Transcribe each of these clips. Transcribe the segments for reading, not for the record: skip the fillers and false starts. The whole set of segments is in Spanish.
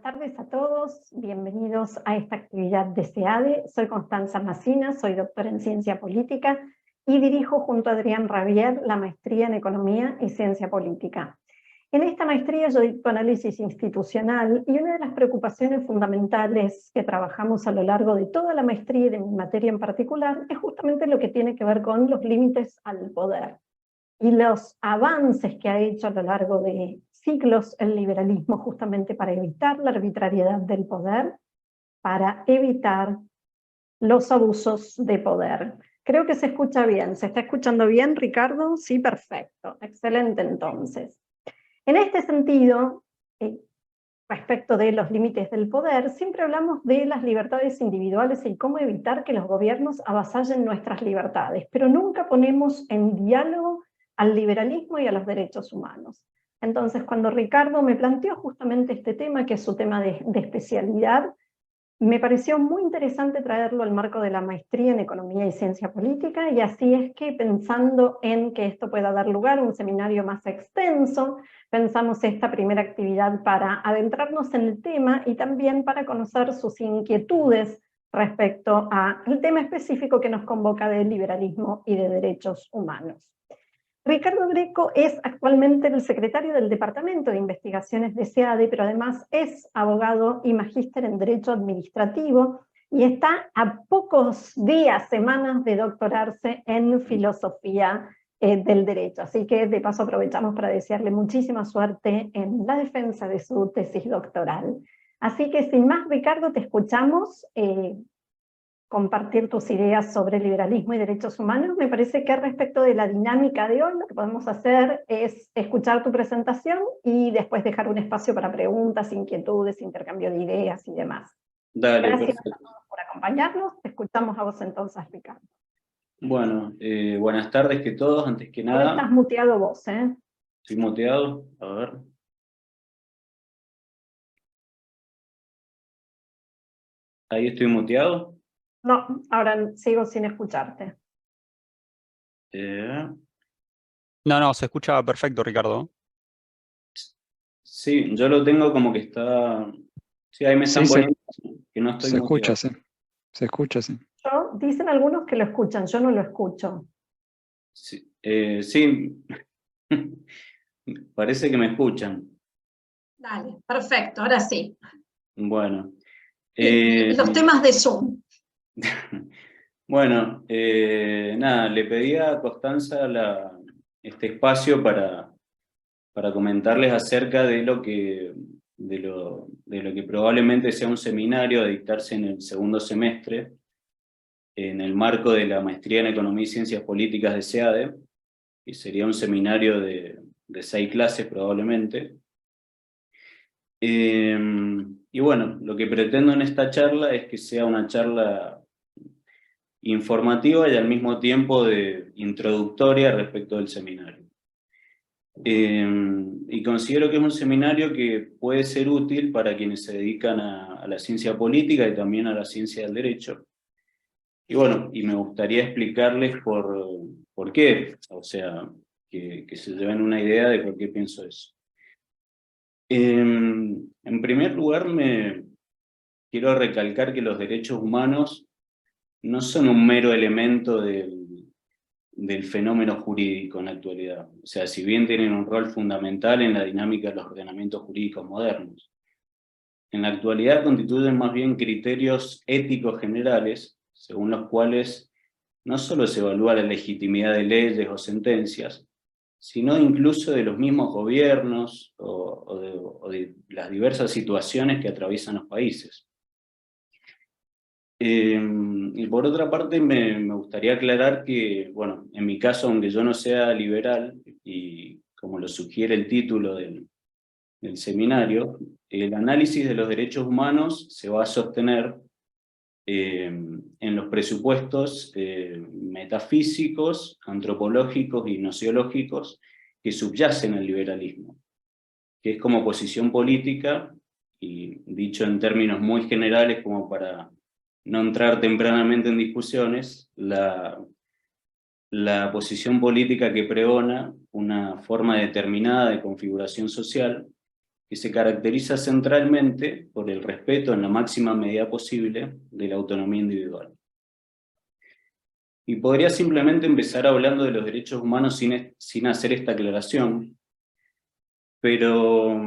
tardes a todos, bienvenidos a esta actividad de SEADE. Soy Constanza Massina, soy doctora en Ciencia Política y dirijo junto a Adrián Rabier la maestría en Economía y Ciencia Política. En esta maestría yo dicto análisis institucional y una de las preocupaciones fundamentales que trabajamos a lo largo de toda la maestría y de mi materia en particular es justamente lo que tiene que ver con los límites al poder y los avances que ha hecho a lo largo de siglos el liberalismo justamente para evitar la arbitrariedad del poder, para evitar los abusos de poder. Creo que se escucha bien. ¿Se está escuchando bien, Ricardo? Sí, perfecto. Excelente, entonces. En este sentido, respecto de los límites del poder, siempre hablamos de las libertades individuales y cómo evitar que los gobiernos avasallen nuestras libertades, pero nunca ponemos en diálogo al liberalismo y a los derechos humanos. Entonces, cuando Ricardo me planteó justamente este tema, que es su tema de especialidad, me pareció muy interesante traerlo al marco de la maestría en Economía y Ciencia Política, y así es que, pensando en que esto pueda dar lugar a un seminario más extenso, pensamos esta primera actividad para adentrarnos en el tema y también para conocer sus inquietudes respecto al tema específico que nos convoca de liberalismo y de derechos humanos. Ricardo Greco es actualmente el secretario del Departamento de Investigaciones de SEADE, pero además es abogado y magíster en Derecho Administrativo y está a pocos días, semanas de doctorarse en Filosofía del Derecho. Así que de paso aprovechamos para desearle muchísima suerte en la defensa de su tesis doctoral. Así que sin más, Ricardo, te escuchamos compartir tus ideas sobre liberalismo y derechos humanos. Me parece que respecto de la dinámica de hoy, lo que podemos hacer es escuchar tu presentación y después dejar un espacio para preguntas, inquietudes, intercambio de ideas y demás. Dale, Gracias perfecto. a todos por acompañarnos. Te escuchamos a vos entonces, Ricardo. Bueno, buenas tardes que todos, antes que Ahora nada. estás muteado vos, ¿eh? Estoy muteado, a ver. Ahí estoy muteado. No, ahora sigo sin escucharte. No, se escucha perfecto, Ricardo. Sí, yo lo tengo como que está... Sí, ahí me están poniendo que no estoy se muteado. escucha, sí. Se escucha, sí. Dicen algunos que lo escuchan, yo no lo escucho. Sí, sí. Parece que me escuchan. Dale, perfecto, ahora sí. Bueno. Los temas de Zoom. Bueno, nada, le pedí a Constanza este espacio para comentarles acerca de lo que probablemente sea un seminario a dictarse en el segundo semestre, en el marco de la maestría en Economía y Ciencias Políticas de SEADE, que sería un seminario de 6 clases probablemente. Y bueno, lo que pretendo en esta charla es que sea una charla informativa y al mismo tiempo introductoria respecto del seminario. Y considero que es un seminario que puede ser útil para quienes se dedican a la ciencia política y también a la ciencia del derecho. Y bueno, y me gustaría explicarles por qué, o sea, que se lleven una idea de por qué pienso eso. En primer lugar, quiero recalcar que los derechos humanos no son un mero elemento del fenómeno jurídico en la actualidad. O sea, si bien tienen un rol fundamental en la dinámica de los ordenamientos jurídicos modernos, en la actualidad constituyen más bien criterios éticos generales, según los cuales no solo se evalúa la legitimidad de leyes o sentencias, sino incluso de los mismos gobiernos o de las diversas situaciones que atraviesan los países. Y por otra parte me gustaría aclarar que, bueno, en mi caso, aunque yo no sea liberal, y como lo sugiere el título del seminario, el análisis de los derechos humanos se va a sostener en los presupuestos metafísicos, antropológicos y nociológicos que subyacen al liberalismo, que es como posición política, y dicho en términos muy generales como para no entrar tempranamente en discusiones, la posición política que pregona una forma determinada de configuración social que se caracteriza centralmente por el respeto en la máxima medida posible de la autonomía individual. Y podría simplemente empezar hablando de los derechos humanos sin hacer esta aclaración, pero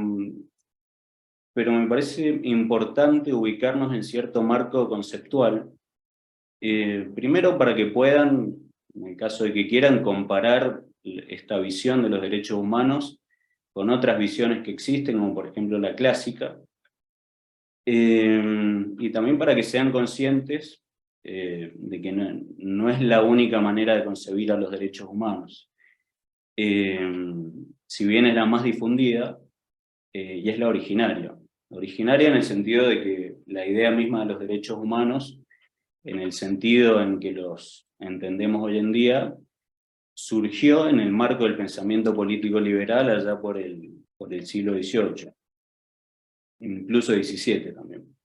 me parece importante ubicarnos en cierto marco conceptual, primero para que puedan, en el caso de que quieran, comparar esta visión de los derechos humanos con otras visiones que existen, como por ejemplo la clásica, y también para que sean conscientes de que no es la única manera de concebir a los derechos humanos. Si bien es la más difundida, y es la originaria. Originaria en el sentido de que la idea misma de los derechos humanos, en el sentido en que los entendemos hoy en día, surgió en el marco del pensamiento político liberal allá por el siglo XVIII, incluso XVII también.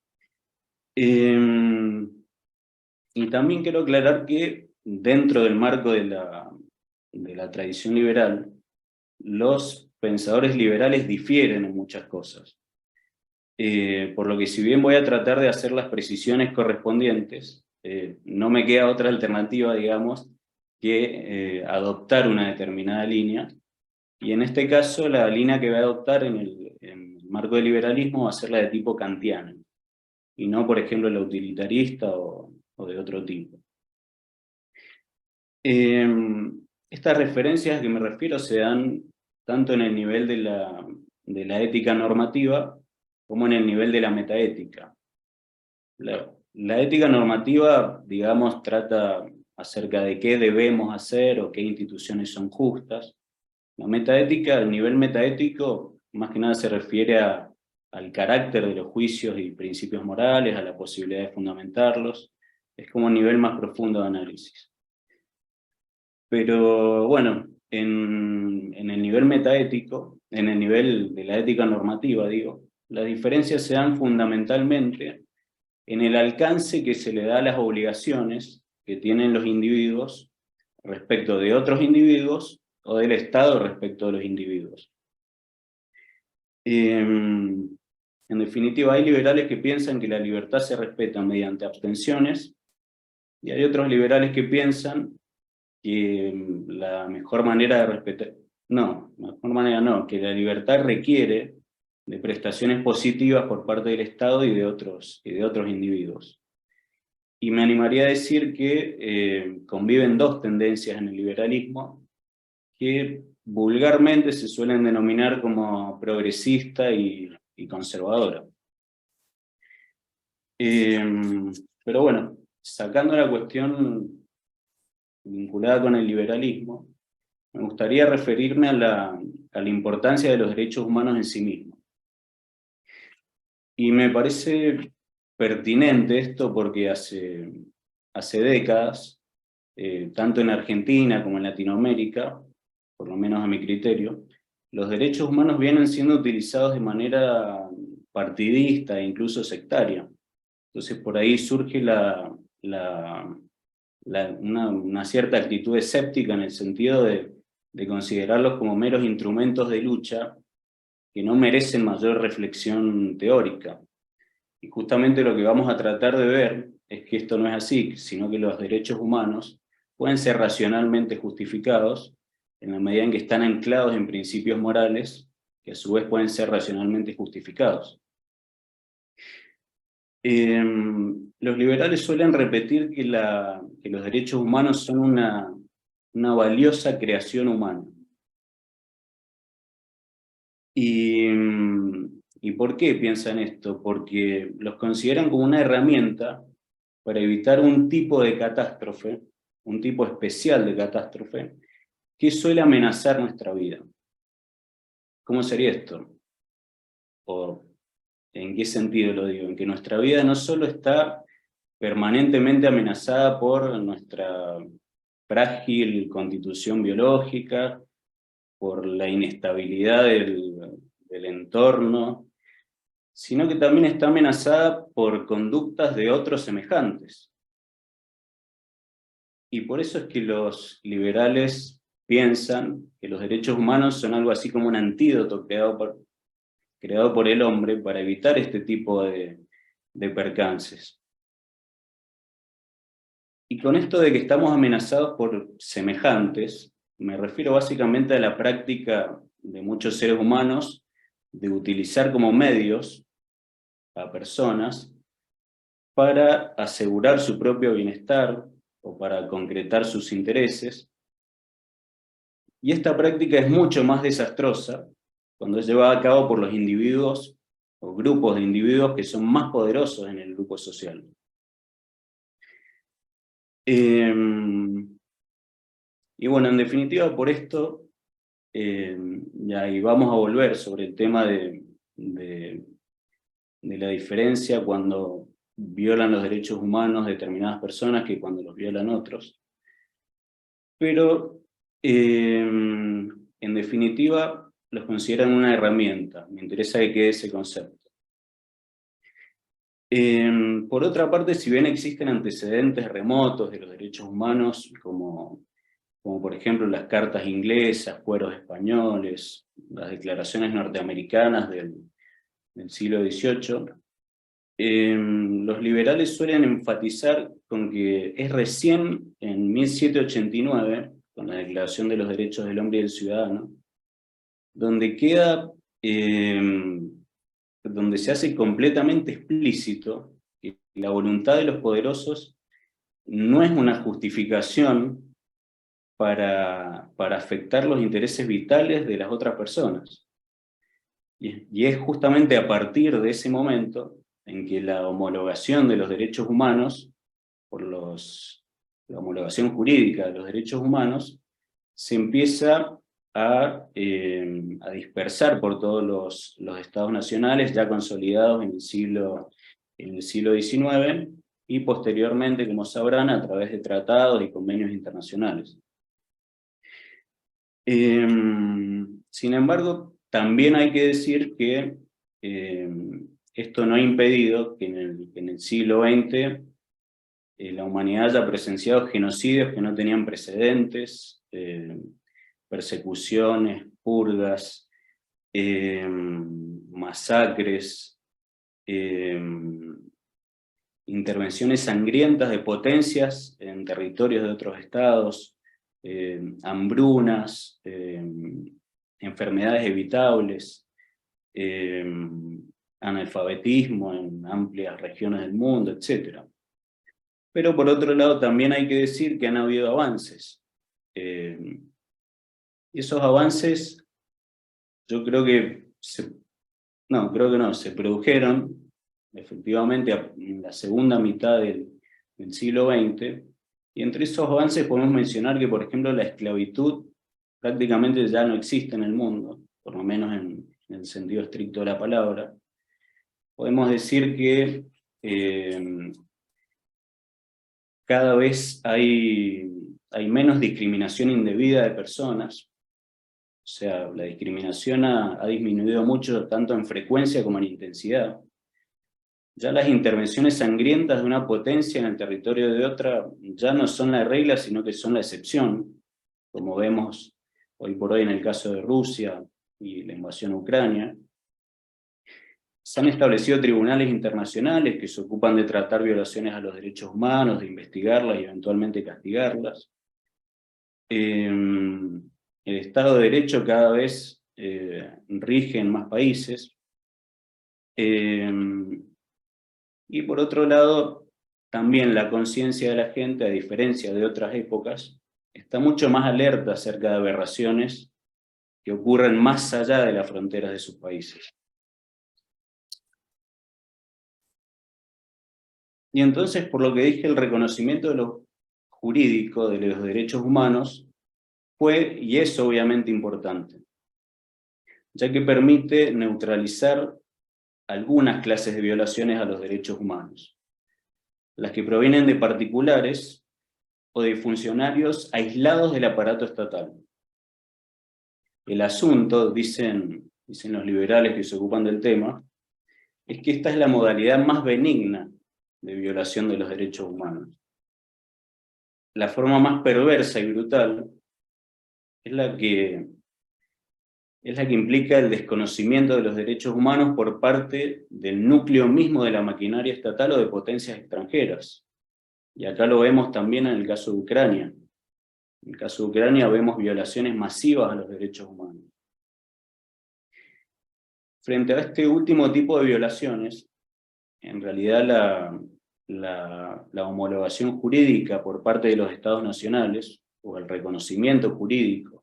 Y también quiero aclarar que dentro del marco de la tradición liberal, los pensadores liberales difieren en muchas cosas. Por lo que si bien voy a tratar de hacer las precisiones correspondientes, no me queda otra alternativa, digamos, que adoptar una determinada línea, y en este caso la línea que voy a adoptar en el marco del liberalismo va a ser la de tipo kantiano, y no, por ejemplo, la utilitarista o de otro tipo. Estas referencias a que me refiero se dan tanto en el nivel de la ética normativa como en el nivel de la metaética. La ética normativa, digamos, trata acerca de qué debemos hacer o qué instituciones son justas. La metaética, el nivel metaético, más que nada se refiere al carácter de los juicios y principios morales, a la posibilidad de fundamentarlos. Es como un nivel más profundo de análisis. Pero bueno, en el nivel metaético, en el nivel de la ética normativa, digo, las diferencias se dan fundamentalmente en el alcance que se le da a las obligaciones que tienen los individuos respecto de otros individuos o del Estado respecto de los individuos. En definitiva, hay liberales que piensan que la libertad se respeta mediante abstenciones, y hay otros liberales que piensan que la mejor manera de respetar, que la libertad requiere de prestaciones positivas por parte del Estado y de otros individuos. Y me animaría a decir que conviven dos tendencias en el liberalismo, que vulgarmente se suelen denominar como progresista y conservadora. Pero bueno, sacando la cuestión vinculada con el liberalismo, me gustaría referirme a la importancia de los derechos humanos en sí mismos. Y me parece pertinente esto porque hace décadas, tanto en Argentina como en Latinoamérica, por lo menos a mi criterio, los derechos humanos vienen siendo utilizados de manera partidista e incluso sectaria. Entonces por ahí surge una cierta actitud escéptica en el sentido de considerarlos como meros instrumentos de lucha que no merecen mayor reflexión teórica. Y justamente lo que vamos a tratar de ver es que esto no es así, sino que los derechos humanos pueden ser racionalmente justificados en la medida en que están anclados en principios morales que a su vez pueden ser racionalmente justificados. Los liberales suelen repetir que los derechos humanos son una valiosa creación humana. ¿Y por qué piensan esto? Porque los consideran como una herramienta para evitar un tipo de catástrofe, un tipo especial de catástrofe, que suele amenazar nuestra vida. ¿Cómo sería esto? ¿O en qué sentido lo digo? En que nuestra vida no solo está permanentemente amenazada por nuestra frágil constitución biológica, por la inestabilidad del entorno, sino que también está amenazada por conductas de otros semejantes. Y por eso es que los liberales piensan que los derechos humanos son algo así como un antídoto creado por el hombre para evitar este tipo de percances. Y con esto de que estamos amenazados por semejantes, me refiero básicamente a la práctica de muchos seres humanos de utilizar como medios a personas para asegurar su propio bienestar o para concretar sus intereses. Y esta práctica es mucho más desastrosa cuando es llevada a cabo por los individuos o grupos de individuos que son más poderosos en el grupo social. Y bueno, en definitiva, por esto, y ahí vamos a volver sobre el tema de la diferencia cuando violan los derechos humanos determinadas personas que cuando los violan otros. Pero, en definitiva, los consideran una herramienta. Me interesa que quede ese concepto. Por otra parte, si bien existen antecedentes remotos de los derechos humanos, como por ejemplo las cartas inglesas, fueros españoles, las declaraciones norteamericanas del siglo XVIII, los liberales suelen enfatizar con que es recién en 1789, con la Declaración de los Derechos del Hombre y del Ciudadano, donde queda, donde se hace completamente explícito que la voluntad de los poderosos no es una justificación para afectar los intereses vitales de las otras personas. Y es justamente a partir de ese momento en que la homologación de los derechos humanos, la homologación jurídica de los derechos humanos, se empieza a dispersar por todos los estados nacionales ya consolidados en el siglo XIX, y posteriormente, como sabrán, a través de tratados y convenios internacionales. Sin embargo, también hay que decir que esto no ha impedido que en el siglo XX la humanidad haya presenciado genocidios que no tenían precedentes, persecuciones, purgas, masacres, intervenciones sangrientas de potencias en territorios de otros estados, hambrunas, enfermedades evitables, analfabetismo en amplias regiones del mundo, etc. Pero por otro lado también hay que decir que han habido avances. Y esos avances yo creo que se produjeron efectivamente en la segunda mitad del siglo XX, y entre esos avances podemos mencionar que, por ejemplo, la esclavitud prácticamente ya no existe en el mundo, por lo menos en el sentido estricto de la palabra. Podemos decir que cada vez hay menos discriminación indebida de personas. O sea, la discriminación ha disminuido mucho, tanto en frecuencia como en intensidad. Ya las intervenciones sangrientas de una potencia en el territorio de otra ya no son la regla, sino que son la excepción, como vemos hoy por hoy en el caso de Rusia y la invasión a Ucrania. Se han establecido tribunales internacionales que se ocupan de tratar violaciones a los derechos humanos, de investigarlas y eventualmente castigarlas. El Estado de Derecho cada vez rige en más países. Y por otro lado, también la conciencia de la gente, a diferencia de otras épocas, está mucho más alerta acerca de aberraciones que ocurren más allá de las fronteras de sus países. Y entonces, por lo que dije, el reconocimiento de lo jurídico de los derechos humanos fue y es obviamente importante, ya que permite neutralizar algunas clases de violaciones a los derechos humanos, las que provienen de particulares o de funcionarios aislados del aparato estatal. El asunto, dicen los liberales que se ocupan del tema, es que esta es la modalidad más benigna de violación de los derechos humanos. La forma más perversa y brutal es la que es la que implica el desconocimiento de los derechos humanos por parte del núcleo mismo de la maquinaria estatal o de potencias extranjeras. Y acá lo vemos también en el caso de Ucrania. En el caso de Ucrania vemos violaciones masivas a los derechos humanos. Frente a este último tipo de violaciones, en realidad la homologación jurídica por parte de los Estados nacionales, o el reconocimiento jurídico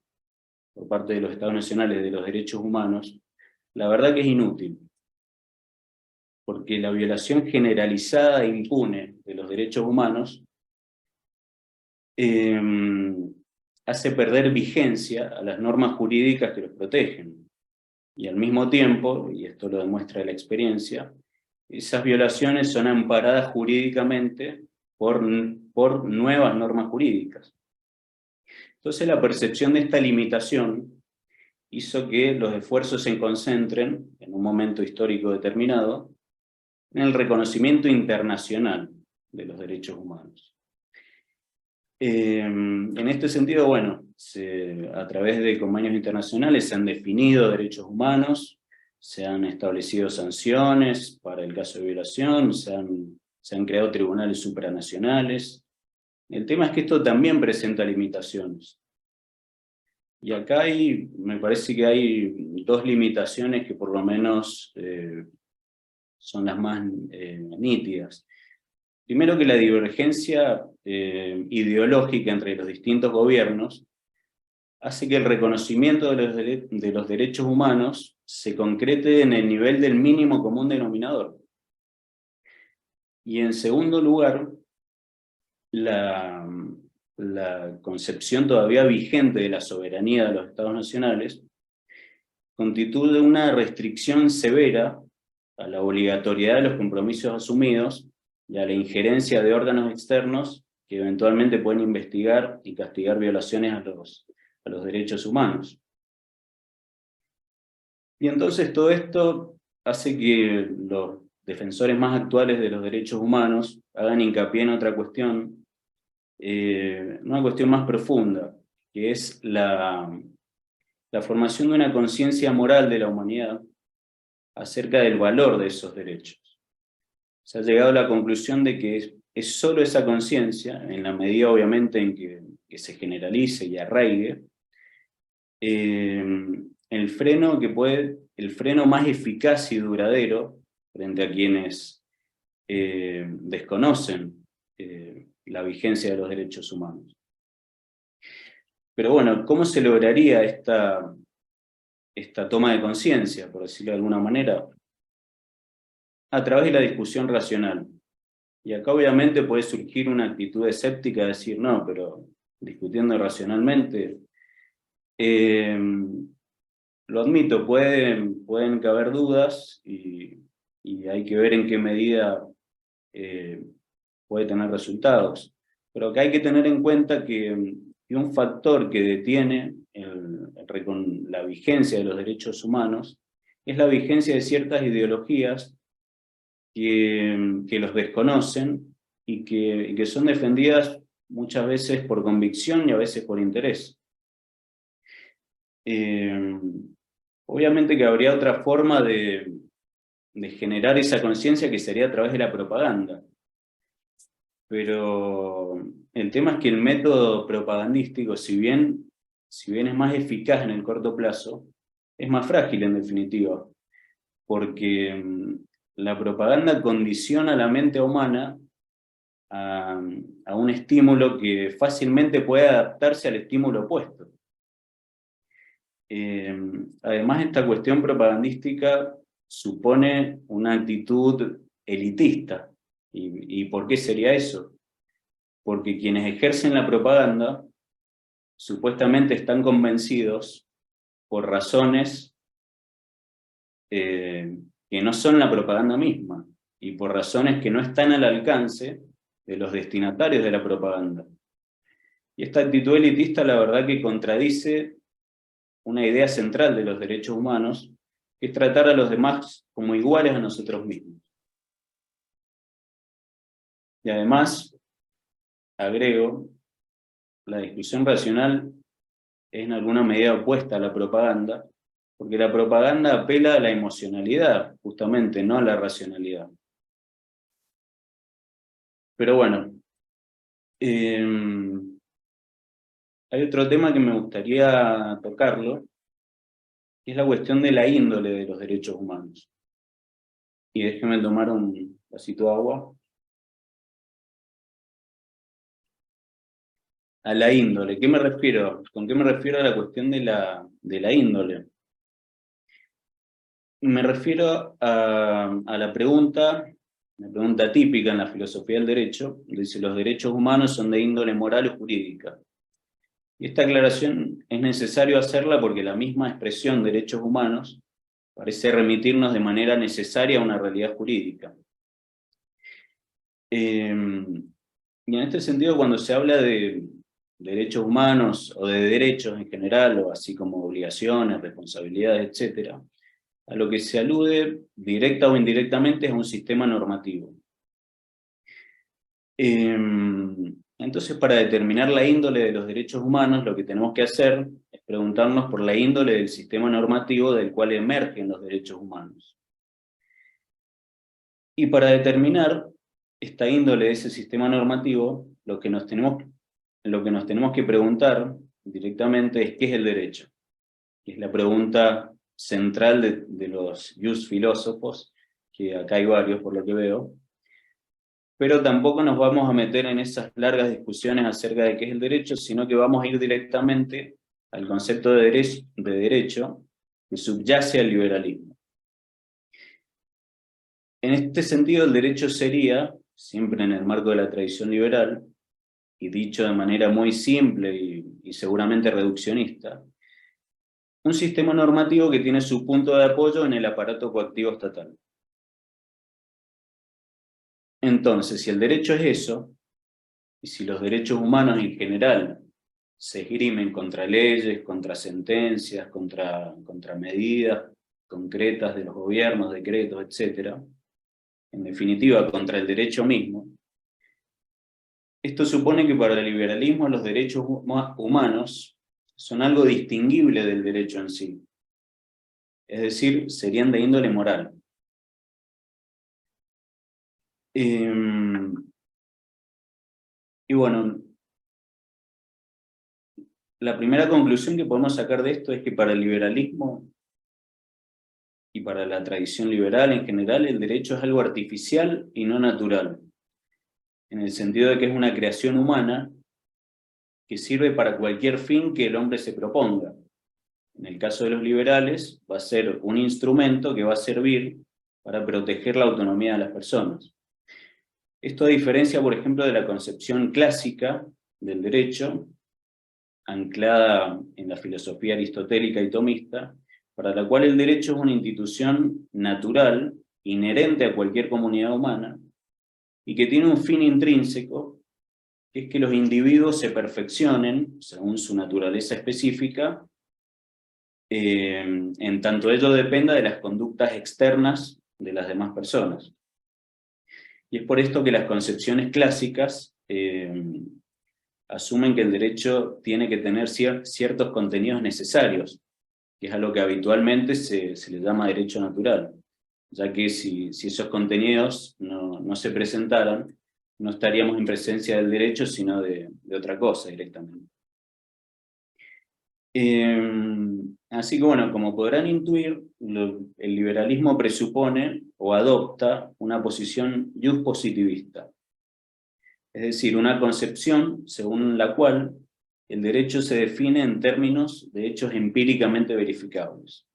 por parte de los Estados nacionales de los derechos humanos, la verdad que es inútil. Porque la violación generalizada e impune de los derechos humanos hace perder vigencia a las normas jurídicas que los protegen. Y al mismo tiempo, y esto lo demuestra la experiencia, esas violaciones son amparadas jurídicamente por nuevas normas jurídicas. Entonces la percepción de esta limitación hizo que los esfuerzos se concentren, en un momento histórico determinado, en el reconocimiento internacional de los derechos humanos. En este sentido, bueno, a través de convenios internacionales se han definido derechos humanos, se han establecido sanciones para el caso de violación, se han creado tribunales supranacionales. El tema es que esto también presenta limitaciones. Y acá me parece que hay dos limitaciones que por lo menos son las más nítidas. Primero, que la divergencia ideológica entre los distintos gobiernos hace que el reconocimiento de los derechos humanos se concrete en el nivel del mínimo común denominador. Y en segundo lugar, la concepción todavía vigente de la soberanía de los Estados nacionales constituye una restricción severa a la obligatoriedad de los compromisos asumidos y a la injerencia de órganos externos que eventualmente pueden investigar y castigar violaciones a los derechos humanos. Y entonces todo esto hace que los defensores más actuales de los derechos humanos hagan hincapié en otra cuestión, una cuestión más profunda, que es la formación de una conciencia moral de la humanidad acerca del valor de esos derechos. Se ha llegado a la conclusión de que es solo esa conciencia, en la medida obviamente en que se generalice y arraigue, el freno más eficaz y duradero frente a quienes desconocen la vigencia de los derechos humanos. Pero bueno, ¿cómo se lograría esta toma de conciencia, por decirlo de alguna manera? A través de la discusión racional. Y acá obviamente puede surgir una actitud escéptica de decir, no, pero discutiendo racionalmente, lo admito, pueden caber dudas y hay que ver en qué medida puede tener resultados. Pero que hay que tener en cuenta que un factor que detiene la vigencia de los derechos humanos es la vigencia de ciertas ideologías que los desconocen y que son defendidas muchas veces por convicción y a veces por interés. Obviamente que habría otra forma de generar esa conciencia, que sería a través de la propaganda. Pero el tema es que el método propagandístico, si bien es más eficaz en el corto plazo, es más frágil en definitiva, porque la propaganda condiciona la mente humana a un estímulo que fácilmente puede adaptarse al estímulo opuesto. Además, esta cuestión propagandística supone una actitud elitista. ¿Y por qué sería eso? Porque quienes ejercen la propaganda supuestamente están convencidos por razones que no son la propaganda misma, y por razones que no están al alcance de los destinatarios de la propaganda. Y esta actitud elitista, la verdad que contradice una idea central de los derechos humanos, que es tratar a los demás como iguales a nosotros mismos. Y además, agrego, la discusión racional es en alguna medida opuesta a la propaganda, Porque la propaganda apela a la emocionalidad, justamente, no a la racionalidad. Pero bueno, hay otro tema que me gustaría tocarlo, que es la cuestión de la índole de los derechos humanos. Y déjenme tomar un vasito de agua. A la índole, ¿qué me refiero? ¿Con qué me refiero a la cuestión de la índole? Me refiero a la pregunta típica en la filosofía del derecho, dice: los derechos humanos son de índole moral o jurídica. Y esta aclaración es necesario hacerla porque la misma expresión derechos humanos parece remitirnos de manera necesaria a una realidad jurídica. Y en este sentido, cuando se habla de derechos humanos o de derechos en general, o así como obligaciones, responsabilidades, etc., a lo que se alude directa o indirectamente es a un sistema normativo. Entonces, para determinar la índole de los derechos humanos, lo que tenemos que hacer es preguntarnos por la índole del sistema normativo del cual emergen los derechos humanos. Y para determinar esta índole de ese sistema normativo, lo que nos tenemos que preguntar directamente es: ¿qué es el derecho? Que es la pregunta central de los jus filósofos, que acá hay varios por lo que veo. Pero tampoco nos vamos a meter en esas largas discusiones acerca de qué es el derecho, sino que vamos a ir directamente al concepto de derecho que subyace al liberalismo. En este sentido, el derecho sería, siempre en el marco de la tradición liberal, y dicho de manera muy simple y seguramente reduccionista, un sistema normativo que tiene su punto de apoyo en el aparato coactivo estatal. Entonces, si el derecho es eso, y si los derechos humanos en general se esgrimen contra leyes, contra sentencias, contra medidas concretas de los gobiernos, decretos, etc., en definitiva contra el derecho mismo, esto supone que para el liberalismo los derechos humanos son algo distinguible del derecho en sí. Es decir, serían de índole moral. Y bueno, la primera conclusión que podemos sacar de esto es que para el liberalismo y para la tradición liberal en general, el derecho es algo artificial y no natural, en el sentido de que es una creación humana que sirve para cualquier fin que el hombre se proponga. En el caso de los liberales, va a ser un instrumento que va a servir para proteger la autonomía de las personas. Esto a diferencia, por ejemplo, de la concepción clásica del derecho, anclada en la filosofía aristotélica y tomista, para la cual el derecho es una institución natural, inherente a cualquier comunidad humana, y que tiene un fin intrínseco, que es que los individuos se perfeccionen, según su naturaleza específica, en tanto ello dependa de las conductas externas de las demás personas. Y es por esto que las concepciones clásicas asumen que el derecho tiene que tener ciertos contenidos necesarios, que es a lo que habitualmente se le llama derecho natural, ya que si esos contenidos no se presentaran, no estaríamos en presencia del derecho, sino de otra cosa directamente. Así que bueno, como podrán intuir, el liberalismo presupone o adopta una posición jus-positivista, es decir, una concepción según la cual el derecho se define en términos de hechos empíricamente verificables.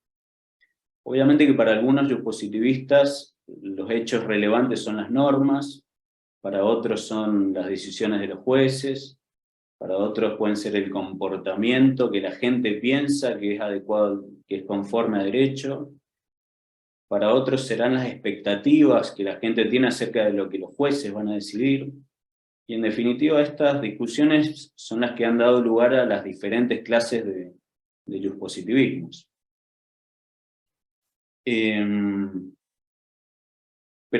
Obviamente que para algunos jus-positivistas los hechos relevantes son las normas, para otros son las decisiones de los jueces, para otros pueden ser el comportamiento que la gente piensa que es adecuado, que es conforme a derecho, para otros serán las expectativas que la gente tiene acerca de lo que los jueces van a decidir, y en definitiva estas discusiones son las que han dado lugar a las diferentes clases de jus-positivismos. Pero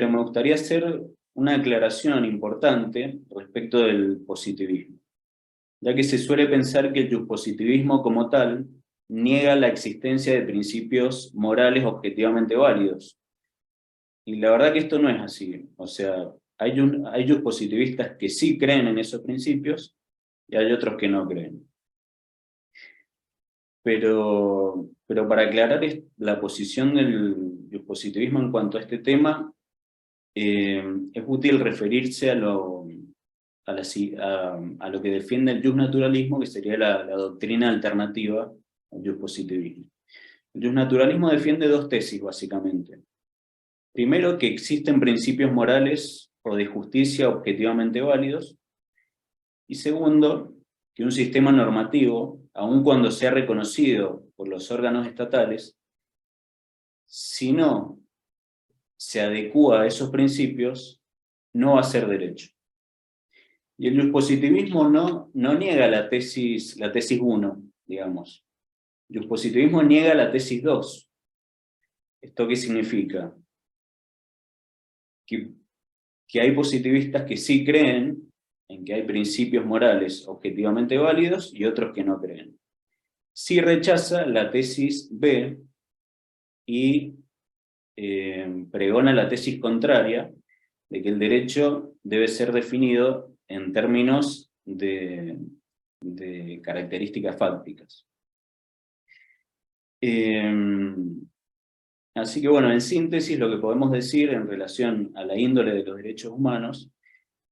me gustaría hacer una aclaración importante respecto del positivismo, ya que se suele pensar que el jus-positivismo como tal niega la existencia de principios morales objetivamente válidos. Y la verdad que esto no es así. O sea, hay positivistas que sí creen en esos principios y hay otros que no creen. Pero para aclarar la posición del positivismo en cuanto a este tema, es útil referirse a lo que defiende el justnaturalismo, que sería la doctrina alternativa al justpositivismo. El justnaturalismo defiende dos tesis, básicamente. Primero, que existen principios morales o de justicia objetivamente válidos. Y segundo, que un sistema normativo, aun cuando sea reconocido por los órganos estatales, si no se adecúa a esos principios, no va a ser derecho. Y el justpositivismo no niega la tesis 1, digamos. El justpositivismo niega la tesis 2. ¿Esto qué significa? Que hay positivistas que sí creen en que hay principios morales objetivamente válidos y otros que no creen. Sí rechaza la tesis B y pregona la tesis contraria de que el derecho debe ser definido en términos de características fácticas. Así que bueno, en síntesis lo que podemos decir en relación a la índole de los derechos humanos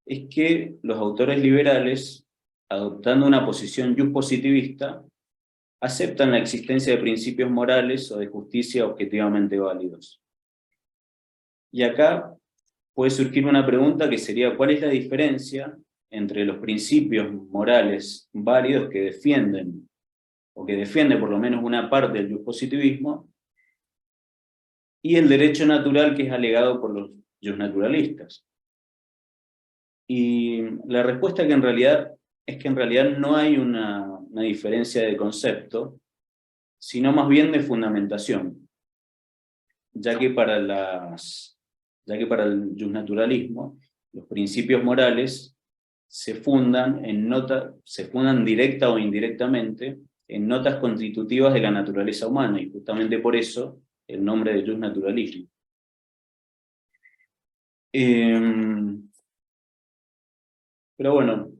es que los autores liberales, adoptando una posición justpositivista, aceptan la existencia de principios morales o de justicia objetivamente válidos. Y acá puede surgir una pregunta que sería: ¿cuál es la diferencia entre los principios morales válidos que defienden, o que defiende por lo menos una parte del justpositivismo, y el derecho natural que es alegado por los justnaturalistas? Y la respuesta es que en realidad no hay una diferencia de concepto, sino más bien de fundamentación, ya que para el justnaturalismo los principios morales se fundan directa o indirectamente en notas constitutivas de la naturaleza humana, y justamente por eso el nombre de justnaturalismo. Pero bueno,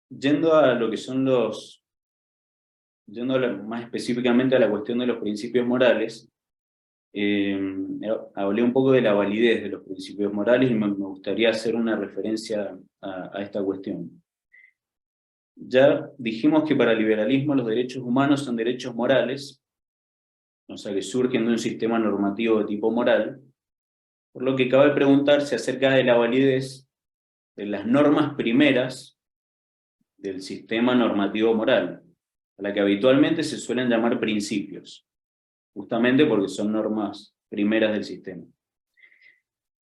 yendo más específicamente a la cuestión de los principios morales, hablé un poco de la validez de los principios morales y me gustaría hacer una referencia a esta cuestión. Ya dijimos que para el liberalismo los derechos humanos son derechos morales, o sea que surgen de un sistema normativo de tipo moral, por lo que cabe preguntarse acerca de la validez de las normas primeras del sistema normativo moral, a la que habitualmente se suelen llamar principios, justamente porque son normas primeras del sistema.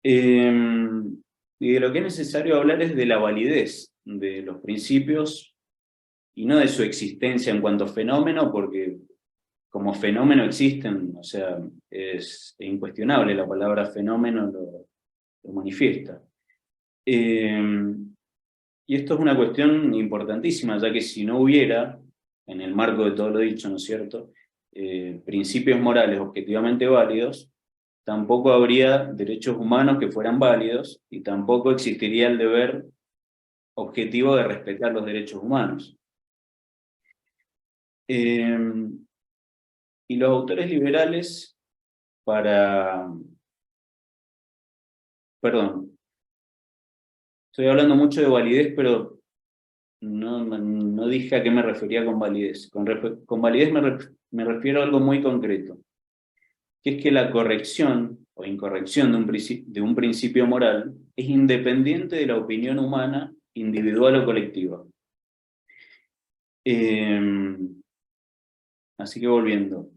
Y de lo que es necesario hablar es de la validez de los principios y no de su existencia en cuanto fenómeno, porque como fenómeno existen, o sea, es incuestionable, la palabra fenómeno lo manifiesta. Y esto es una cuestión importantísima, ya que si no hubiera, en el marco de todo lo dicho, ¿no es cierto?, principios morales objetivamente válidos, tampoco habría derechos humanos que fueran válidos, y tampoco existiría el deber objetivo de respetar los derechos humanos. Y los autores liberales, perdón, estoy hablando mucho de validez, pero no dije a qué me refería con validez. Con validez me refiero a algo muy concreto, que es que la corrección o incorrección de un principio moral es independiente de la opinión humana, individual o colectiva. Así que volviendo.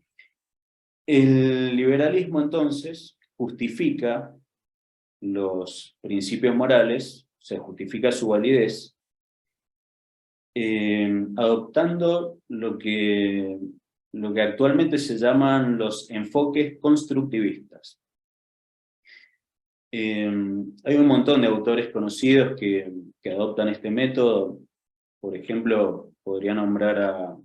El liberalismo entonces justifica los principios morales, o sea, justifica su validez, adoptando lo que actualmente se llaman los enfoques constructivistas. Hay un montón de autores conocidos que adoptan este método. Por ejemplo, podría nombrar a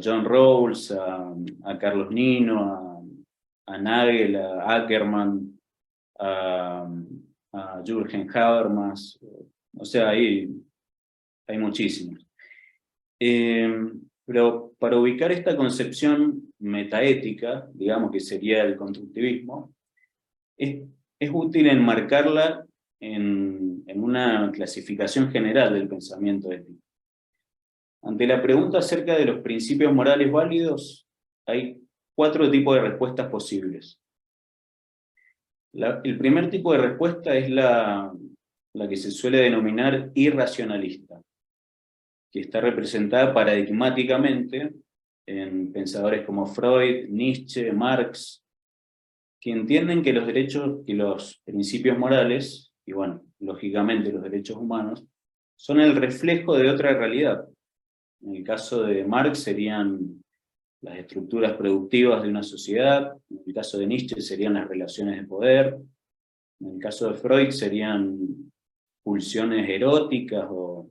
John Rawls, a Carlos Nino, a Nagel, a Ackerman, a Jürgen Habermas, o sea, hay muchísimos. Pero para ubicar esta concepción metaética, digamos que sería el constructivismo, es útil enmarcarla en una clasificación general del pensamiento ético. Ante la pregunta acerca de los principios morales válidos, hay 4 tipos de respuestas posibles. El primer tipo de respuesta es la que se suele denominar irracionalista, que está representada paradigmáticamente en pensadores como Freud, Nietzsche, Marx, que entienden que los principios morales, y bueno, lógicamente los derechos humanos, son el reflejo de otra realidad. En el caso de Marx serían las estructuras productivas de una sociedad, en el caso de Nietzsche serían las relaciones de poder, en el caso de Freud serían pulsiones eróticas o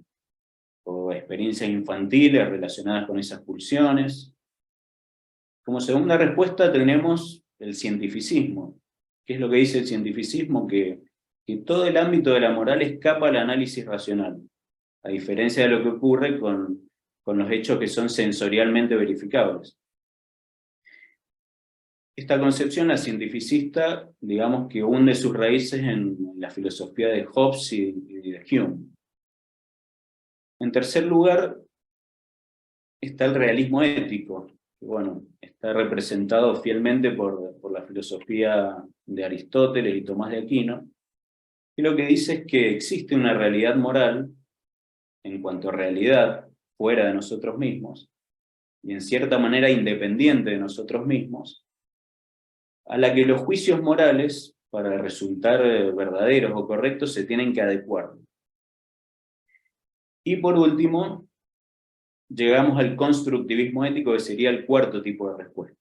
experiencias infantiles relacionadas con esas pulsiones. Como segunda respuesta tenemos el cientificismo. ¿Qué es lo que dice el cientificismo? Que todo el ámbito de la moral escapa al análisis racional, a diferencia de lo que ocurre con los hechos que son sensorialmente verificables. Esta concepción, la cientificista, digamos que hunde sus raíces en la filosofía de Hobbes y de Hume. En tercer lugar, está el realismo ético, que bueno, está representado fielmente por la filosofía de Aristóteles y Tomás de Aquino, y lo que dice es que existe una realidad moral, en cuanto a realidad, fuera de nosotros mismos, y en cierta manera independiente de nosotros mismos, a la que los juicios morales, para resultar verdaderos o correctos, se tienen que adecuar. Y por último, llegamos al constructivismo ético, que sería el cuarto tipo de respuesta.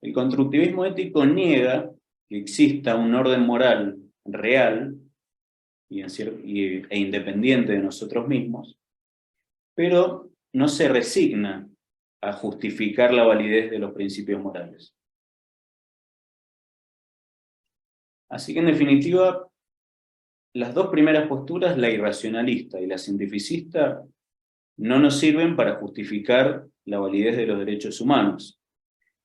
El constructivismo ético niega que exista un orden moral real e independiente de nosotros mismos, pero no se resigna a justificar la validez de los principios morales. Así que en definitiva, las 2 primeras posturas, la irracionalista y la cientificista, no nos sirven para justificar la validez de los derechos humanos.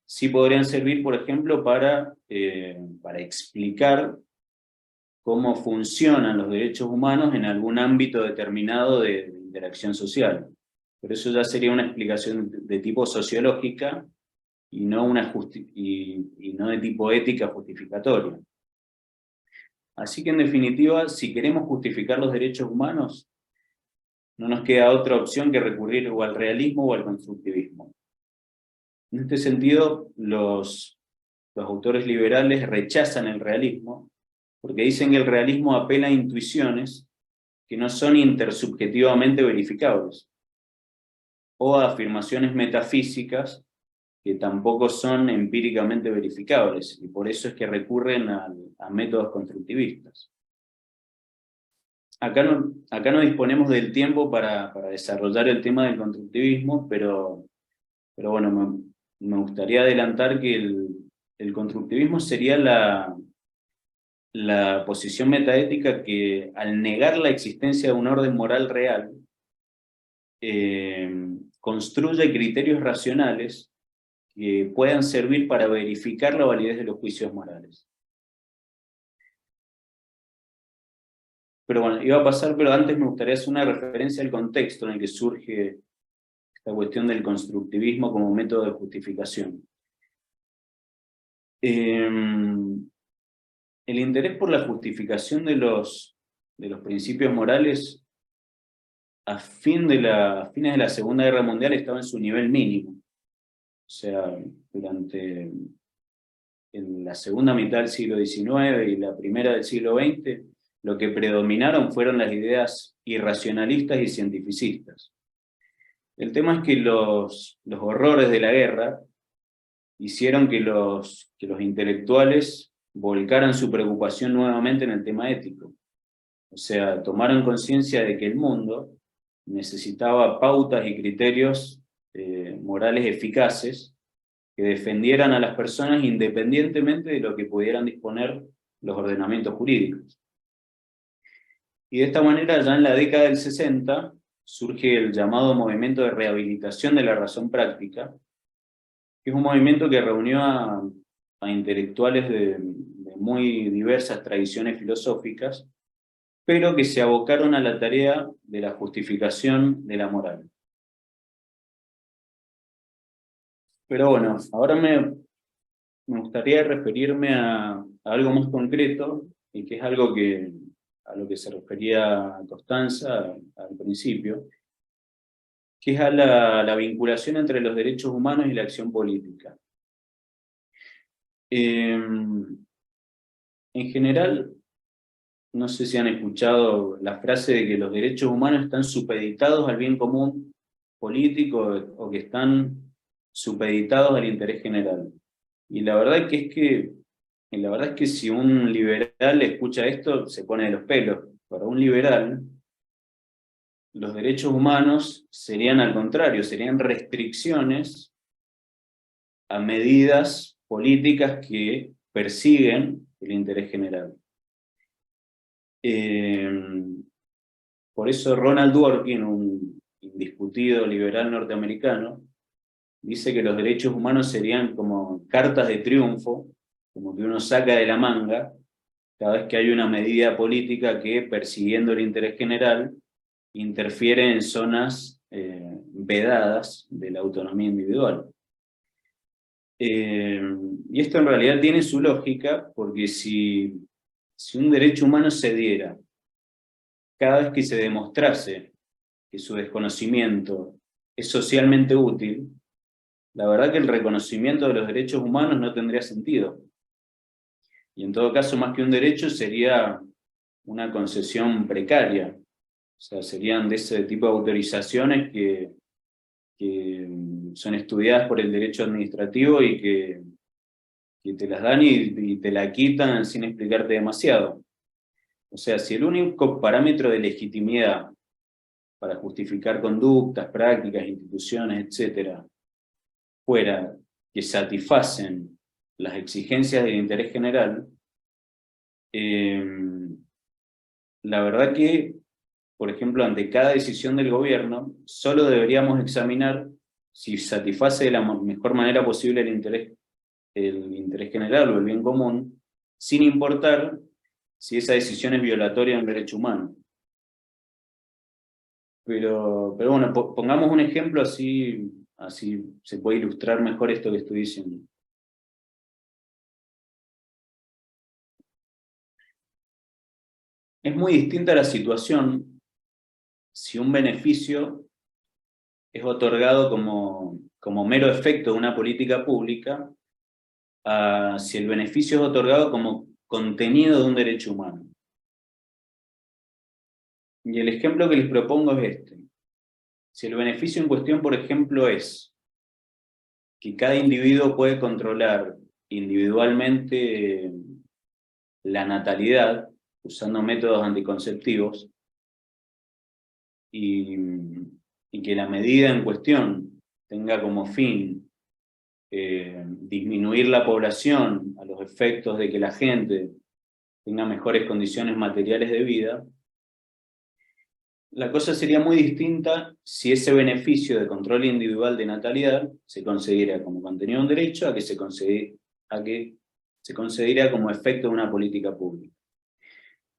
Sí podrían servir, por ejemplo, para explicar cómo funcionan los derechos humanos en algún ámbito determinado de interacción social. Pero eso ya sería una explicación de tipo sociológica y no de tipo ética justificatoria. Así que en definitiva, si queremos justificar los derechos humanos, no nos queda otra opción que recurrir o al realismo o al constructivismo. En este sentido, los autores liberales rechazan el realismo, porque dicen que el realismo apela a intuiciones que no son intersubjetivamente verificables, o a afirmaciones metafísicas que tampoco son empíricamente verificables, y por eso es que recurren a métodos constructivistas. Acá no disponemos del tiempo para desarrollar el tema del constructivismo, pero bueno, me gustaría adelantar que el constructivismo sería la posición metaética que, al negar la existencia de un orden moral real, construye criterios racionales que puedan servir para verificar la validez de los juicios morales. Pero bueno, iba a pasar, pero antes me gustaría hacer una referencia al contexto en el que surge esta cuestión del constructivismo como método de justificación. El interés por la justificación de los principios morales a fines de la Segunda Guerra Mundial estaba en su nivel mínimo. O sea, en la segunda mitad del siglo XIX y la primera del siglo XX, lo que predominaron fueron las ideas irracionalistas y cientificistas. El tema es que los horrores de la guerra hicieron que los intelectuales volcaran su preocupación nuevamente en el tema ético. O sea, tomaron conciencia de que el mundo necesitaba pautas y criterios morales eficaces que defendieran a las personas independientemente de lo que pudieran disponer los ordenamientos jurídicos. Y de esta manera, ya en la década del 60, surge el llamado movimiento de rehabilitación de la razón práctica, que es un movimiento que reunió a intelectuales de muy diversas tradiciones filosóficas, pero que se abocaron a la tarea de la justificación de la moral. Pero bueno, ahora me gustaría referirme a algo más concreto, y que es algo a lo que se refería Constanza al principio, que es a la vinculación entre los derechos humanos y la acción política. En general, no sé si han escuchado la frase de que los derechos humanos están supeditados al bien común político o que están supeditados al interés general. Y la verdad es que si un liberal escucha esto, se pone de los pelos. Para un liberal, los derechos humanos serían al contrario, serían restricciones a medidas políticas que persiguen el interés general. Por eso Ronald Dworkin, un indiscutido liberal norteamericano, dice que los derechos humanos serían como cartas de triunfo, como que uno saca de la manga, cada vez que hay una medida política que, persiguiendo el interés general, interfiere en zonas vedadas de la autonomía individual. Y esto en realidad tiene su lógica, porque si un derecho humano se diera cada vez que se demostrase que su desconocimiento es socialmente útil, la verdad que el reconocimiento de los derechos humanos no tendría sentido. Y en todo caso, más que un derecho, sería una concesión precaria. O sea, serían de ese tipo de autorizaciones que son estudiadas por el derecho administrativo y que te las dan y te la quitan sin explicarte demasiado. O sea, si el único parámetro de legitimidad para justificar conductas, prácticas, instituciones, etc., fuera que satisfacen las exigencias del interés general, la verdad que, por ejemplo, ante cada decisión del gobierno, solo deberíamos examinar si satisface de la mejor manera posible el interés general o el bien común, sin importar si esa decisión es violatoria de un derecho humano. Pero bueno, pongamos un ejemplo, así se puede ilustrar mejor esto que estoy diciendo. Es muy distinta la situación si un beneficio es otorgado como mero efecto de una política pública, a si el beneficio es otorgado como contenido de un derecho humano. Y el ejemplo que les propongo es este. Si el beneficio en cuestión, por ejemplo, es que cada individuo puede controlar individualmente la natalidad usando métodos anticonceptivos, y que la medida en cuestión tenga como fin disminuir la población a los efectos de que la gente tenga mejores condiciones materiales de vida, la cosa sería muy distinta si ese beneficio de control individual de natalidad se concediera como contenido de un derecho a que se concediera como efecto de una política pública.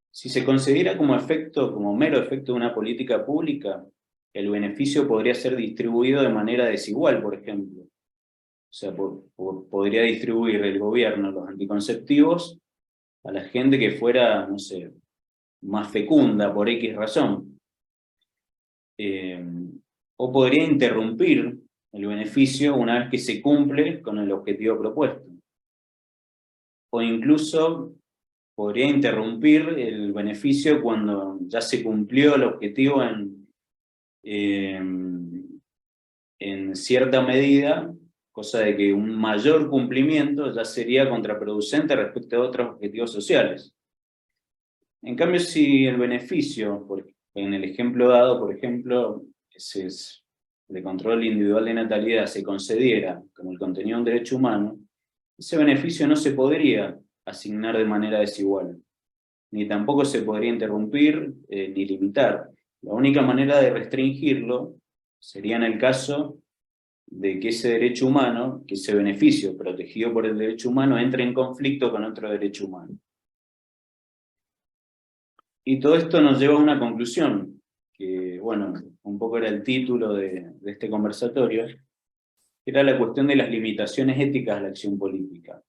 Si se concediera como mero efecto de una política pública, el beneficio podría ser distribuido de manera desigual, por ejemplo. O sea, podría distribuir el gobierno los anticonceptivos a la gente que fuera, no sé, más fecunda por X razón. O podría interrumpir el beneficio una vez que se cumple con el objetivo propuesto. O incluso podría interrumpir el beneficio cuando ya se cumplió el objetivo en cierta medida, cosa de que un mayor cumplimiento ya sería contraproducente respecto a otros objetivos sociales. En cambio, si el beneficio, en el ejemplo dado, por ejemplo, es de control individual de natalidad se concediera como el contenido de un derecho humano, ese beneficio no se podría asignar de manera desigual, ni tampoco se podría interrumpir ni limitar. La única manera de restringirlo sería en el caso de que ese derecho humano, que ese beneficio protegido por el derecho humano, entre en conflicto con otro derecho humano. Y todo esto nos lleva a una conclusión, que bueno, un poco era el título de este conversatorio, que era la cuestión de las limitaciones éticas de la acción política.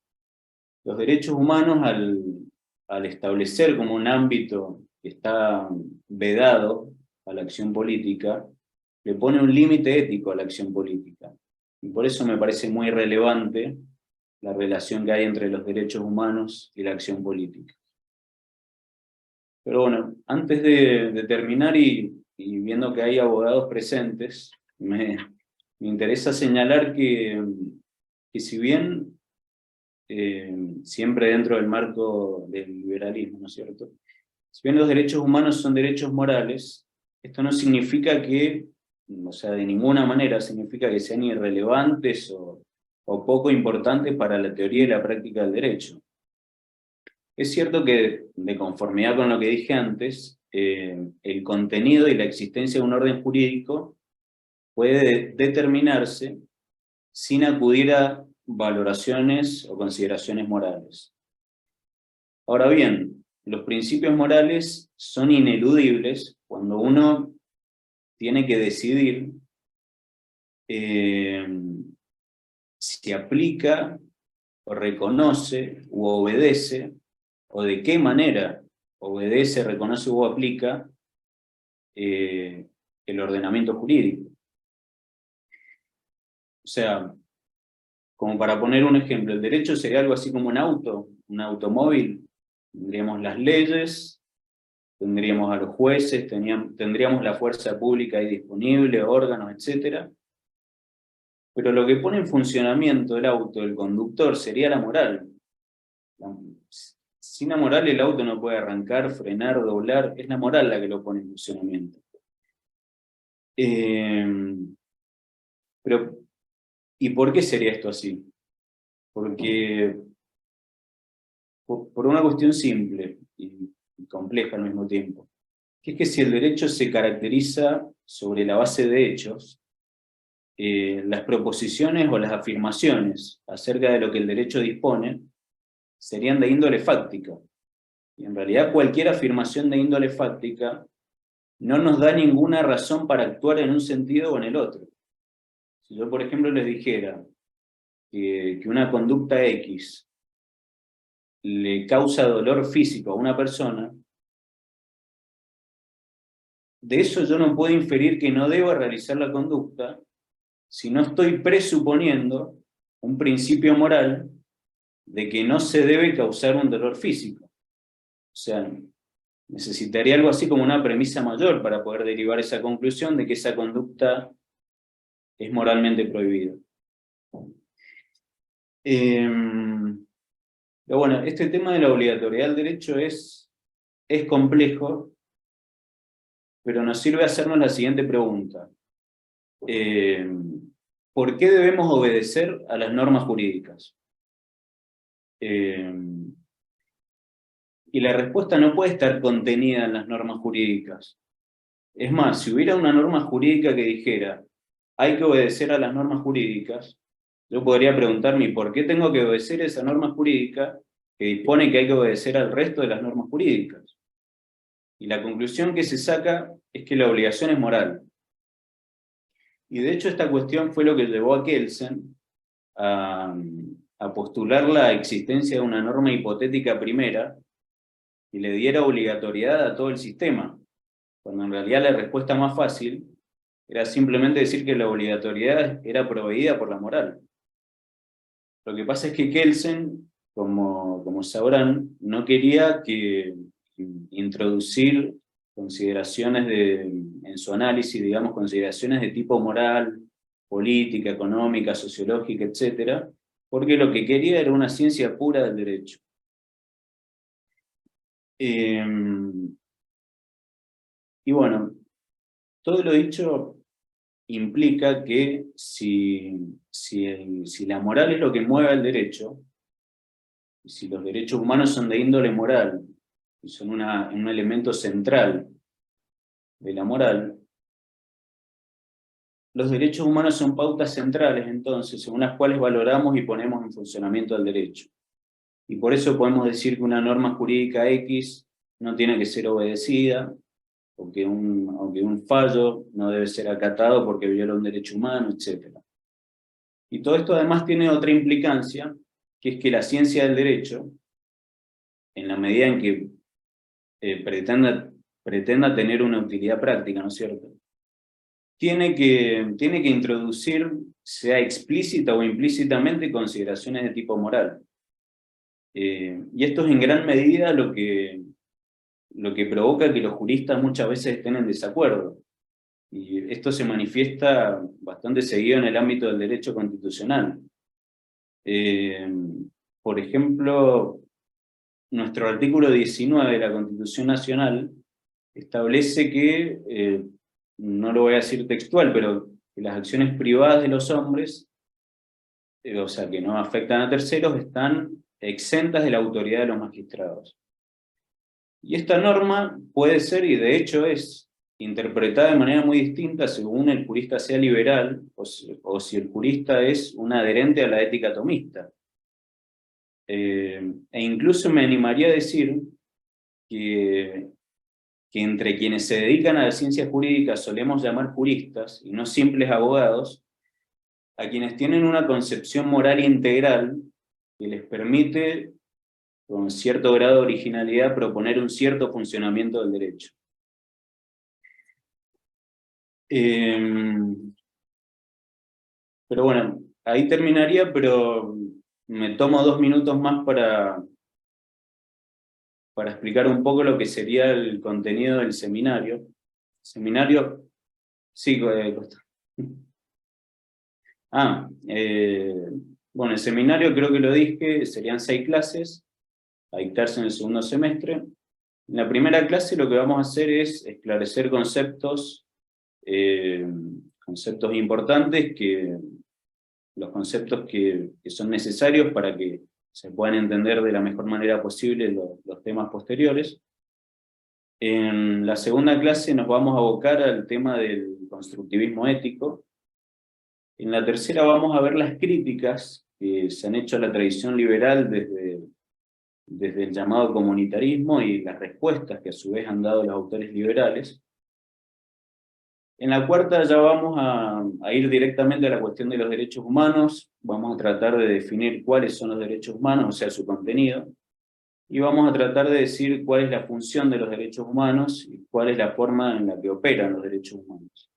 Los derechos humanos, al establecer como un ámbito que está vedado a la acción política, le pone un límite ético a la acción política. Y por eso me parece muy relevante la relación que hay entre los derechos humanos y la acción política. Pero bueno, antes de terminar y viendo que hay abogados presentes, me interesa señalar que si bien siempre dentro del marco del liberalismo, ¿no es cierto? Si bien los derechos humanos son derechos morales, esto no significa que, o sea, de ninguna manera significa que sean irrelevantes o poco importantes para la teoría y la práctica del derecho. Es cierto que, de conformidad con lo que dije antes, el contenido y la existencia de un orden jurídico puede determinarse sin acudir a valoraciones o consideraciones morales. Ahora bien, los principios morales son ineludibles cuando uno tiene que decidir si aplica o reconoce u obedece, o de qué manera obedece, reconoce o aplica el ordenamiento jurídico. O sea, como para poner un ejemplo, el derecho sería algo así como un auto, un automóvil. Tendríamos las leyes, tendríamos a los jueces, tendríamos la fuerza pública ahí disponible, órganos, etc. Pero lo que pone en funcionamiento el auto, el conductor, sería la moral. Sin la moral el auto no puede arrancar, frenar, doblar, es la moral la que lo pone en funcionamiento. Pero, ¿y por qué sería esto así? Porque, por una cuestión simple y compleja al mismo tiempo, que es que si el derecho se caracteriza sobre la base de hechos, las proposiciones o las afirmaciones acerca de lo que el derecho dispone serían de índole fáctica. Y en realidad cualquier afirmación de índole fáctica no nos da ninguna razón para actuar en un sentido o en el otro. Si yo, por ejemplo, les dijera que una conducta X le causa dolor físico a una persona, de eso yo no puedo inferir que no deba realizar la conducta si no estoy presuponiendo un principio moral de que no se debe causar un dolor físico. O sea, necesitaría algo así como una premisa mayor para poder derivar esa conclusión de que esa conducta es moralmente prohibida. Pero bueno, este tema de la obligatoriedad del derecho es complejo, pero nos sirve hacernos la siguiente pregunta. ¿Por qué debemos obedecer a las normas jurídicas? Y la respuesta no puede estar contenida en las normas jurídicas. Es más, si hubiera una norma jurídica que dijera hay que obedecer a las normas jurídicas, yo podría preguntarme ¿por qué tengo que obedecer esa norma jurídica que dispone que hay que obedecer al resto de las normas jurídicas? Y la conclusión que se saca es que la obligación es moral. Y de hecho esta cuestión fue lo que llevó a Kelsen a postular la existencia de una norma hipotética primera y le diera obligatoriedad a todo el sistema, cuando en realidad la respuesta más fácil era simplemente decir que la obligatoriedad era proveída por la moral. Lo que pasa es que Kelsen, como sabrán, no quería introducir consideraciones en su análisis, digamos, consideraciones de tipo moral, política, económica, sociológica, etc., porque lo que quería era una ciencia pura del derecho. Y bueno, todo lo dicho implica que si la moral es lo que mueve al derecho, y si los derechos humanos son de índole moral, y son un elemento central de la moral, los derechos humanos son pautas centrales, entonces, según las cuales valoramos y ponemos en funcionamiento al derecho. Y por eso podemos decir que una norma jurídica X no tiene que ser obedecida, o que un fallo no debe ser acatado porque viola un derecho humano, etc. Y todo esto además tiene otra implicancia, que es que la ciencia del derecho, en la medida en que pretenda tener una utilidad práctica, ¿no es cierto?, tiene que introducir, sea explícita o implícitamente, consideraciones de tipo moral. Y esto es en gran medida lo que provoca que los juristas muchas veces estén en desacuerdo. Y esto se manifiesta bastante seguido en el ámbito del derecho constitucional. Por ejemplo, nuestro artículo 19 de la Constitución Nacional establece que, no lo voy a decir textual, pero que las acciones privadas de los hombres, o sea, que no afectan a terceros, están exentas de la autoridad de los magistrados. Y esta norma puede ser, y de hecho es, interpretada de manera muy distinta según el jurista sea liberal, o si el jurista es un adherente a la ética tomista. E incluso me animaría a decir que entre quienes se dedican a la ciencia jurídica solemos llamar juristas, y no simples abogados, a quienes tienen una concepción moral integral que les permite, con cierto grado de originalidad, proponer un cierto funcionamiento del derecho. Pero bueno, ahí terminaría, pero me tomo 2 minutos más para explicar un poco lo que sería el contenido del seminario. Seminario, sí, Costa. Bueno, el seminario creo que lo dije, serían 6 clases, a dictarse en el segundo semestre. En la primera clase lo que vamos a hacer es esclarecer conceptos importantes, los conceptos que son necesarios para que se puedan entender de la mejor manera posible los temas posteriores. En la segunda clase nos vamos a abocar al tema del constructivismo ético. En la tercera vamos a ver las críticas que se han hecho a la tradición liberal desde el llamado comunitarismo y las respuestas que a su vez han dado los autores liberales. En la cuarta ya vamos a ir directamente a la cuestión de los derechos humanos, vamos a tratar de definir cuáles son los derechos humanos, o sea, su contenido, y vamos a tratar de decir cuál es la función de los derechos humanos y cuál es la forma en la que operan los derechos humanos.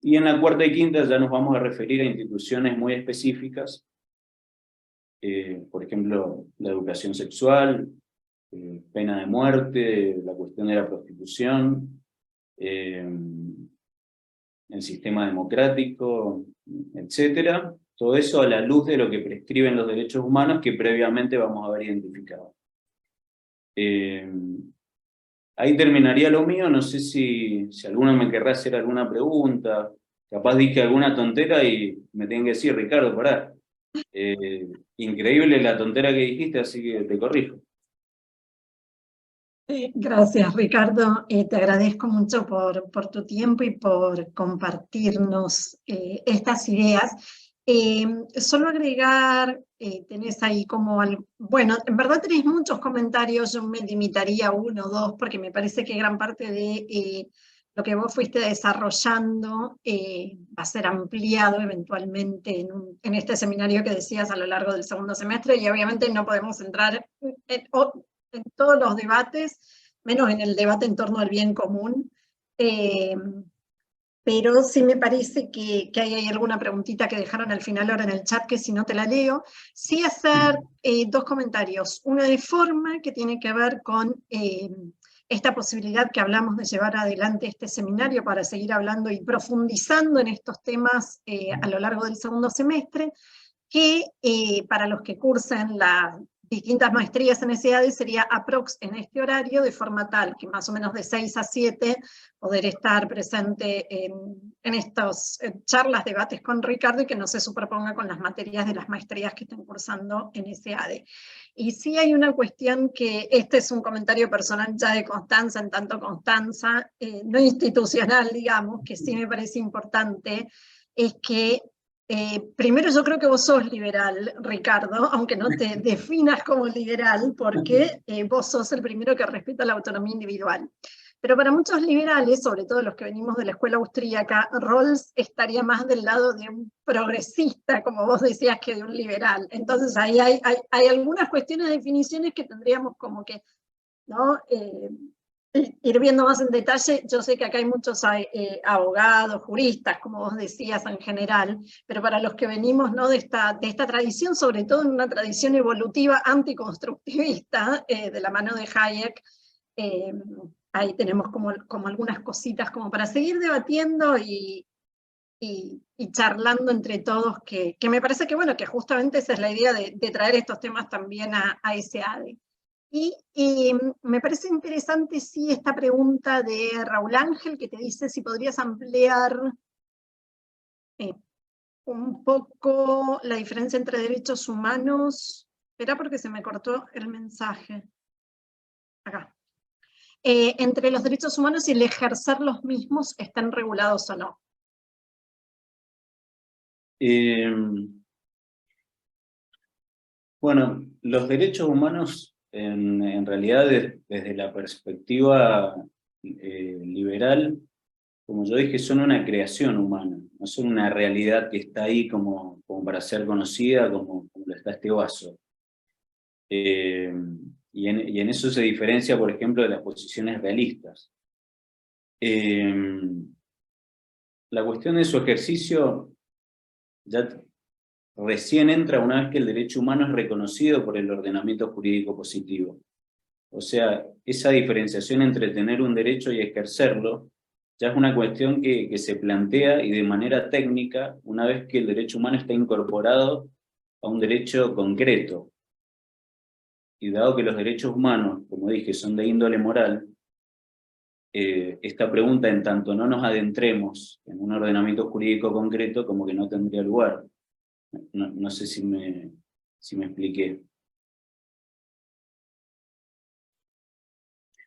Y en la cuarta y quinta ya nos vamos a referir a instituciones muy específicas, por ejemplo, la educación sexual, pena de muerte, la cuestión de la prostitución, el sistema democrático, etc. Todo eso a la luz de lo que prescriben los derechos humanos que previamente vamos a haber identificado. Ahí terminaría lo mío, no sé si alguno me querrá hacer alguna pregunta, capaz dije alguna tontera y me tienen que decir, Ricardo, pará, increíble la tontera que dijiste, así que te corrijo. Gracias, Ricardo. Te agradezco mucho por tu tiempo y por compartirnos estas ideas. Solo agregar, tenés ahí como algo, bueno, en verdad tenés muchos comentarios, yo me limitaría a 1 o 2, porque me parece que gran parte de lo que vos fuiste desarrollando va a ser ampliado eventualmente en este seminario que decías a lo largo del segundo semestre, y obviamente no podemos entrar en todos los debates, menos en el debate en torno al bien común, pero sí me parece que hay alguna preguntita que dejaron al final ahora en el chat, que si no te la leo. Sí hacer 2 comentarios, uno de forma que tiene que ver con esta posibilidad que hablamos de llevar adelante este seminario para seguir hablando y profundizando en estos temas a lo largo del segundo semestre, que para los que cursan distintas maestrías en SEADE sería aprox en este horario, de forma tal que más o menos de 6 a 7 poder estar presente en estas charlas, debates con Ricardo, y que no se superponga con las materias de las maestrías que están cursando en SEADE. Y sí hay una cuestión que, este es un comentario personal ya de Constanza, en tanto Constanza, no institucional, digamos, que sí me parece importante, es que primero yo creo que vos sos liberal, Ricardo, aunque no te definas como liberal, porque vos sos el primero que respeta la autonomía individual. Pero para muchos liberales, sobre todo los que venimos de la escuela austríaca, Rawls estaría más del lado de un progresista, como vos decías, que de un liberal. Entonces ahí hay algunas cuestiones de definiciones que tendríamos como que, ¿no? Ir viendo más en detalle. Yo sé que acá hay muchos abogados, juristas, como vos decías en general, pero para los que venimos, ¿no?, de esta tradición, sobre todo en una tradición evolutiva anticonstructivista, de la mano de Hayek, ahí tenemos como algunas cositas como para seguir debatiendo y charlando entre todos, que me parece que, bueno, que justamente esa es la idea de traer estos temas también a SEADE. Y me parece interesante, sí, esta pregunta de Raúl Ángel, que te dice si podrías ampliar un poco la diferencia entre derechos humanos. Espera, porque se me cortó el mensaje. Acá. Entre los derechos humanos y el ejercer los mismos, ¿están regulados o no? Bueno, los derechos humanos, en realidad, desde la perspectiva liberal, como yo dije, son una creación humana, no son una realidad que está ahí como para ser conocida, como lo está este vaso. Y en eso se diferencia, por ejemplo, de las posiciones realistas. La cuestión de su ejercicio ya recién entra una vez que el derecho humano es reconocido por el ordenamiento jurídico positivo. O sea, esa diferenciación entre tener un derecho y ejercerlo ya es una cuestión que se plantea, y de manera técnica, una vez que el derecho humano está incorporado a un derecho concreto. Y dado que los derechos humanos, como dije, son de índole moral, esta pregunta, en tanto no nos adentremos en un ordenamiento jurídico concreto, como que no tendría lugar. No sé si me expliqué.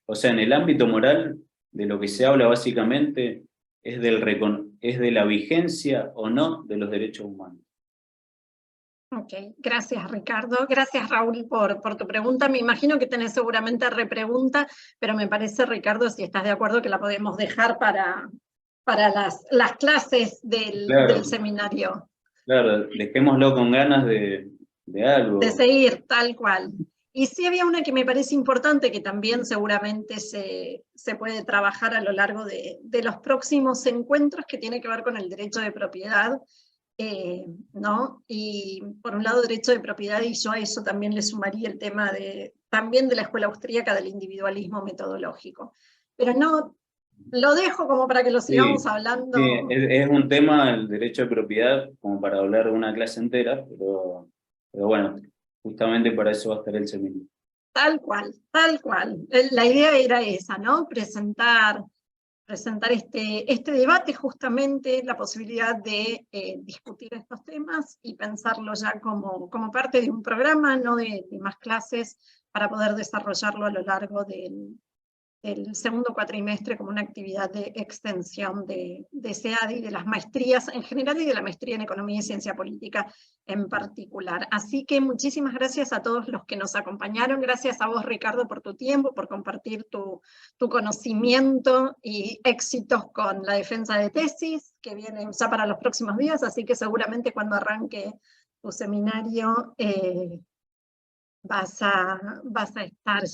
O sea, en el ámbito moral, de lo que se habla básicamente es de la vigencia o no de los derechos humanos. Ok, gracias Ricardo, gracias Raúl por tu pregunta. Me imagino que tenés seguramente repregunta, pero me parece, Ricardo, si estás de acuerdo, que la podemos dejar para las clases del seminario. Claro, dejémoslo con ganas de algo. De seguir, tal cual. Y sí había una que me parece importante, que también seguramente se puede trabajar a lo largo de los próximos encuentros, que tiene que ver con el derecho de propiedad, ¿no? Y por un lado derecho de propiedad, y yo a eso también le sumaría el tema también de la escuela austríaca del individualismo metodológico. Pero no, lo dejo como para que lo sigamos hablando. Sí, es un tema, el derecho de propiedad, como para hablar de una clase entera, pero bueno, justamente para eso va a estar el seminario. Tal cual, tal cual. La idea era esa, ¿no? Presentar este debate, justamente la posibilidad de discutir estos temas y pensarlo ya como parte de un programa, no de más clases, para poder desarrollarlo a lo largo del segundo cuatrimestre como una actividad de extensión de SEADE y de las maestrías en general y de la maestría en Economía y Ciencia Política en particular. Así que muchísimas gracias a todos los que nos acompañaron. Gracias a vos, Ricardo, por tu tiempo, por compartir tu conocimiento y éxitos con la defensa de tesis, que viene ya para los próximos días, así que seguramente cuando arranque tu seminario vas a estar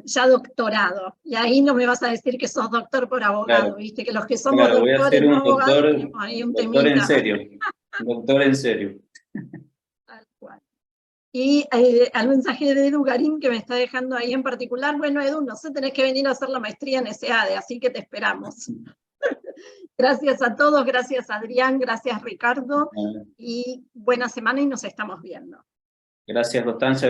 ya doctorado, y ahí no me vas a decir que sos doctor por abogado, claro, viste, que los que somos voy a doctores ser un no abogados doctor, tenemos ahí un doctor temita. en serio, doctor en serio. Tal cual. Y al mensaje de Edu Garín, que me está dejando ahí en particular, bueno, Edu, no sé, tenés que venir a hacer la maestría en SEADE, así que te esperamos. Gracias a todos, gracias Adrián, gracias Ricardo, y buena semana y nos estamos viendo. Gracias, Constanza.